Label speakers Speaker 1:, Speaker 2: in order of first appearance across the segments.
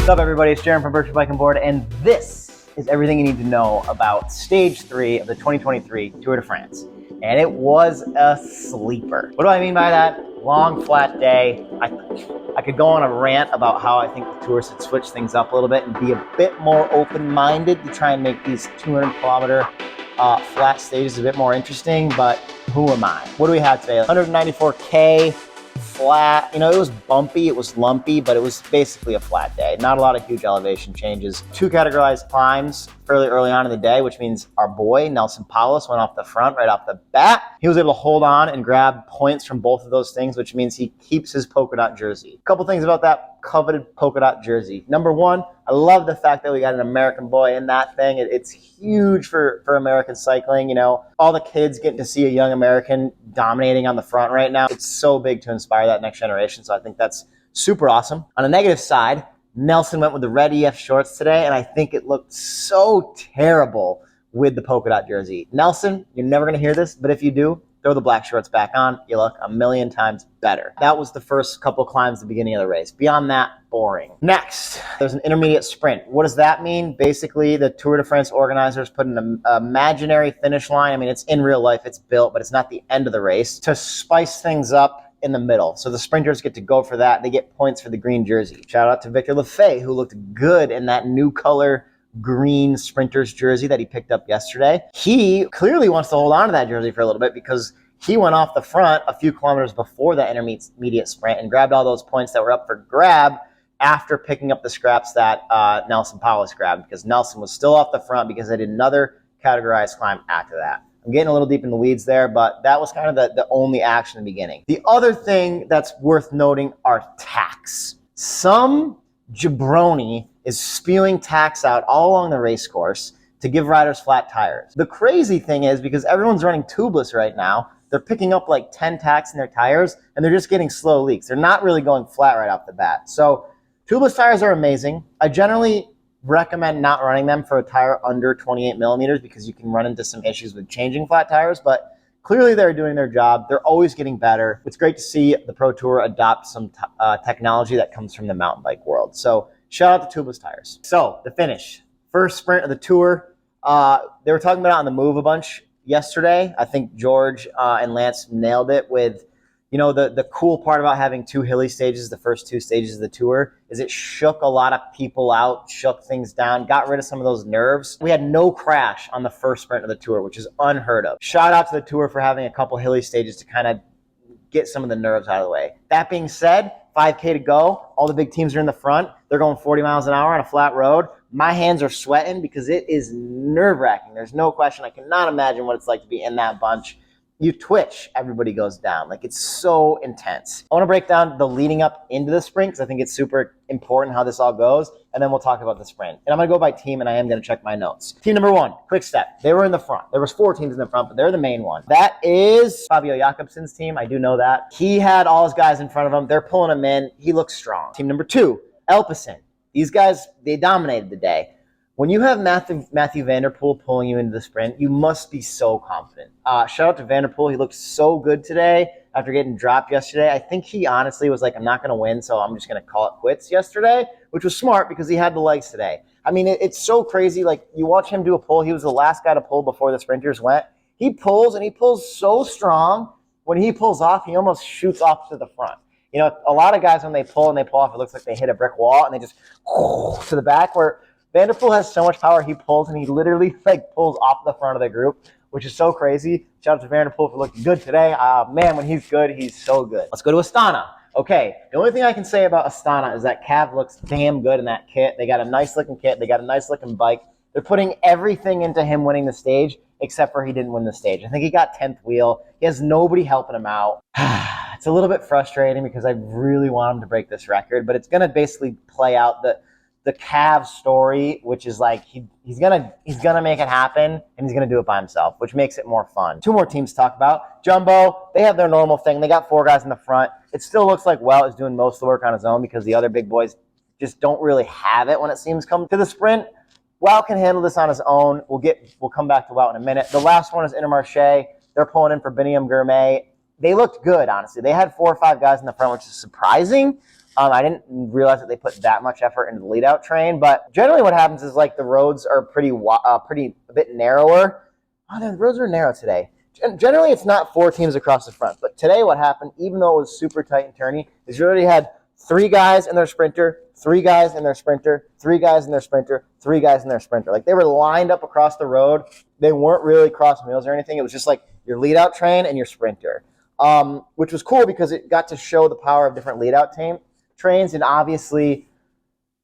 Speaker 1: What's up, everybody? It's Jaryn from Virtual Bike and Board, and this is everything you need to know about Stage 3 of the 2023 Tour de France. And it was a sleeper. What do I mean by that? Long, flat day. I could go on a rant about how I think the Tour should switch things up a little bit and be a bit more open-minded to try and make these 200-kilometer flat stages a bit more interesting, but who am I? What do we have today? 194K. Flat, it was bumpy, it was lumpy, but it was basically a flat day. Not a lot of huge elevation changes. Two categorized climbs fairly early on in the day, which means our boy, Nelson Paulus, went off the front right off the bat. He was able to hold on and grab points from both of those things, which means he keeps his polka dot jersey. A couple things about that coveted polka dot jersey. Number one, I love the fact that we got an American boy in that thing. It's huge for American cycling. All the kids getting to see a young American dominating on the front right now. It's so big to inspire that next generation. So I think that's super awesome. On the negative side, Nelson went with the red EF shorts today, and I think it looked so terrible with the polka dot jersey. Nelson, you're never going to hear this, but if you do, throw the black shorts back on. You look a million times better. That was the first couple climbs at the beginning of the race. Beyond that, boring. Next, there's an intermediate sprint. What does that mean? Basically, the Tour de France organizers put an imaginary finish line. I mean, it's in real life, it's built, but it's not the end of the race, to spice things up in the middle. So the sprinters get to go for that. They get points for the green jersey. Shout out to Victor Lefay, who looked good in that new color green sprinters jersey that he picked up yesterday. He clearly wants to hold on to that jersey for a little bit because he went off the front a few kilometers before that intermediate sprint and grabbed all those points that were up for grab after picking up the scraps that Nelson Paulus grabbed, because Nelson was still off the front because they did another categorized climb after that. I'm getting a little deep in the weeds there, but that was kind of the only action in the beginning. The other thing that's worth noting are tacks. Some jabroni is spewing tacks out all along the race course to give riders flat tires. The crazy thing is, because everyone's running tubeless right now, they're picking up like 10 tacks in their tires, and they're just getting slow leaks. They're not really going flat right off the bat. So tubeless tires are amazing. I generally recommend not running them for a tire under 28 millimeters because you can run into some issues with changing flat tires, but clearly they're doing their job. They're always getting better. It's great to see the Pro Tour adopt some technology that comes from the mountain bike world. So shout out to tubeless tires. So the finish, first sprint of the Tour. They were talking about it on the move a bunch yesterday. I think George and Lance nailed it with, the cool part about having two hilly stages, the first two stages of the Tour, is it shook a lot of people out, shook things down, got rid of some of those nerves. We had no crash on the first sprint of the Tour, which is unheard of. Shout out to the Tour for having a couple hilly stages to kind of get some of the nerves out of the way. That being said, 5K to go. All the big teams are in the front. They're going 40 miles an hour on a flat road. My hands are sweating because it is nerve-wracking. There's no question. I cannot imagine what it's like to be in that bunch. You twitch, everybody goes down. Like, it's so intense. I want to break down the leading up into the sprint because I think it's super important how this all goes, and then we'll talk about the sprint. And I'm going to go by team, and I am going to check my notes. Team number one, Quick Step. They were in the front. There was 4 teams in the front, but they're the main one. That is Fabio Jakobsen's team. I do know that. He had all his guys in front of him. They're pulling him in. He looks strong. Team number 2, Philpsen. These guys, they dominated the day. When you have Matthew Van Der Poel pulling you into the sprint, you must be so confident. Shout out to Van Der Poel. He looked so good today after getting dropped yesterday. I think he honestly was like, I'm not going to win, so I'm just going to call it quits yesterday, which was smart because he had the legs today. I mean, it's so crazy. Like, you watch him do a pull. He was the last guy to pull before the sprinters went. He pulls, and he pulls so strong. When he pulls off, he almost shoots off to the front. A lot of guys, when they pull off, it looks like they hit a brick wall, and they just to the back, where Van Der Poel has so much power, he pulls, and he literally pulls off the front of the group, which is so crazy. Shout out to Van Der Poel for looking good today. Man, when he's good, he's so good. Let's go to Astana. Okay, the only thing I can say about Astana is that Cav looks damn good in that kit. They got a nice-looking kit. They got a nice-looking bike. They're putting everything into him winning the stage, except for he didn't win the stage. I think he got 10th wheel. He has nobody helping him out. It's a little bit frustrating because I really want him to break this record, but it's going to basically play out the Cav story, which is like he's gonna make it happen, and he's gonna do it by himself, which makes it more fun. 2 more teams to talk about. Jumbo, they have their normal thing. They got 4 guys in the front. It still looks like Wout is doing most of the work on his own because the other big boys just don't really have it when it seems come to the sprint. Wout can handle this on his own. We'll come back to Wout in a minute. The last one is Intermarché. They're pulling in for Biniam Gourmet. They looked good, honestly. They had 4 or 5 guys in the front, which is surprising. I didn't realize that they put that much effort into the lead out train, but generally what happens is like the roads are a bit narrower. Oh, the roads are narrow today. Generally, it's not 4 teams across the front, but today what happened, even though it was super tight and turny, is you already had 3 guys in their sprinter, 3 guys in their sprinter, 3 guys in their sprinter, 3 guys in their sprinter. Like they were lined up across the road. They weren't really cross wheels or anything. It was just like your lead out train and your sprinter, which was cool because it got to show the power of different lead out trains. And obviously,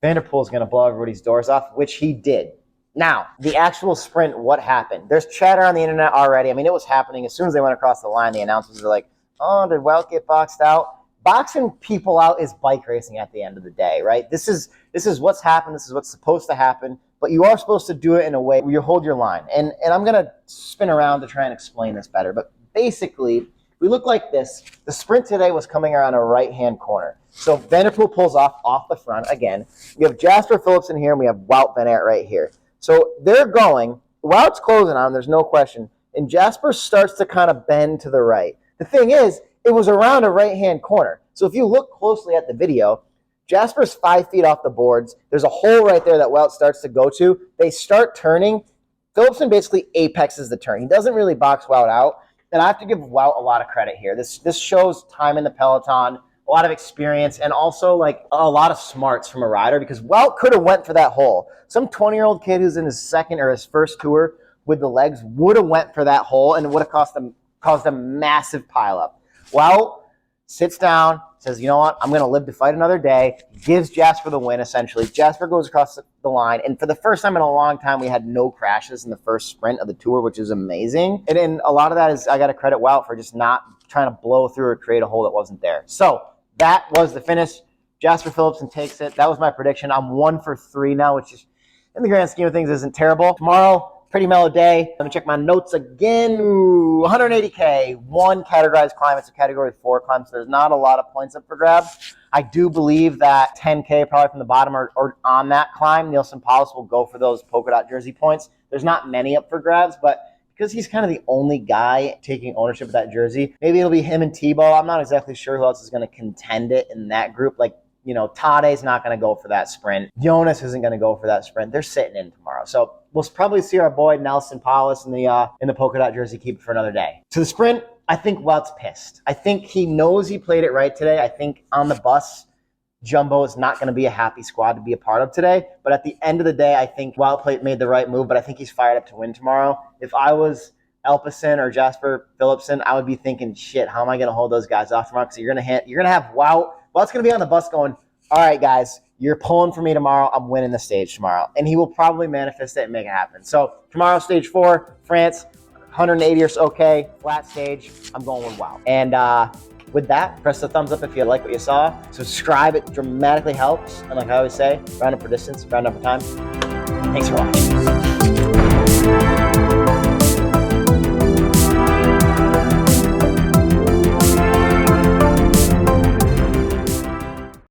Speaker 1: Van der Poel is going to blow everybody's doors off, which he did. Now, the actual sprint, what happened? There's chatter on the internet already. I mean, it was happening. As soon as they went across the line, the announcers were like, oh, did Wout get boxed out? Boxing people out is bike racing at the end of the day, right? This is what's happened. This is what's supposed to happen. But you are supposed to do it in a way where you hold your line. And I'm going to spin around to try and explain this better. But basically, we look like this. The sprint today was coming around a right-hand corner. So Van der Poel pulls off the front again. We have Jasper Philipsen here, and we have Wout van Aert right here. So they're going. Wout's closing on him, there's no question. And Jasper starts to kind of bend to the right. The thing is, it was around a right-hand corner. So if you look closely at the video, Jasper's 5 feet off the boards. There's a hole right there that Wout starts to go to. They start turning. Philipsen basically apexes the turn. He doesn't really box Wout out. And I have to give Wout a lot of credit here. This shows time in the peloton, a lot of experience, and also like a lot of smarts from a rider because Wout could have went for that hole. Some 20-year-old kid who's in his second or his first tour with the legs would have went for that hole, and it would have caused a massive pileup. Wout sits down, says, you know what, I'm going to live to fight another day, gives Jasper the win, essentially. Jasper goes across the line, and for the first time in a long time, we had no crashes in the first sprint of the tour, which is amazing. And a lot of that is, I got to credit Wout for just not trying to blow through or create a hole that wasn't there. So that was the finish. Jasper Philipsen takes it. That was my prediction. I'm 1 for 3 now, which is, in the grand scheme of things, isn't terrible. Tomorrow, pretty mellow day. Let me check my notes again. 180K, 1 categorized climb. It's a category 4 climb, so there's not a lot of points up for grabs. I do believe that 10K probably from the bottom or on that climb, Nielson will go for those polka dot jersey points. There's not many up for grabs, but because he's kind of the only guy taking ownership of that jersey, maybe it'll be him and Tebow. I'm not exactly sure who else is going to contend it in that group. Like, you know, Tade's not going to go for that sprint. Jonas isn't going to go for that sprint. They're sitting in tomorrow. So we'll probably see our boy Nelson Paulus in the polka dot jersey, keep it for another day. To the sprint, I think Wout's pissed. I think he knows he played it right today. I think on the bus, Jumbo is not going to be a happy squad to be a part of today. But at the end of the day, I think Wout made the right move, but I think he's fired up to win tomorrow. If I was Philpsen or Jasper Philipsen, I would be thinking, shit, how am I going to hold those guys off tomorrow? Because you're going to have Wout. Wout's going to be on the bus going, all right, guys, you're pulling for me tomorrow. I'm winning the stage tomorrow. And he will probably manifest it and make it happen. So tomorrow, stage 4, France, 180 or so, okay, flat stage. I'm going with Wout. And with that, press the thumbs up if you like what you saw. Subscribe. It dramatically helps. And like I always say, round up for distance, round up for time. Thanks for watching.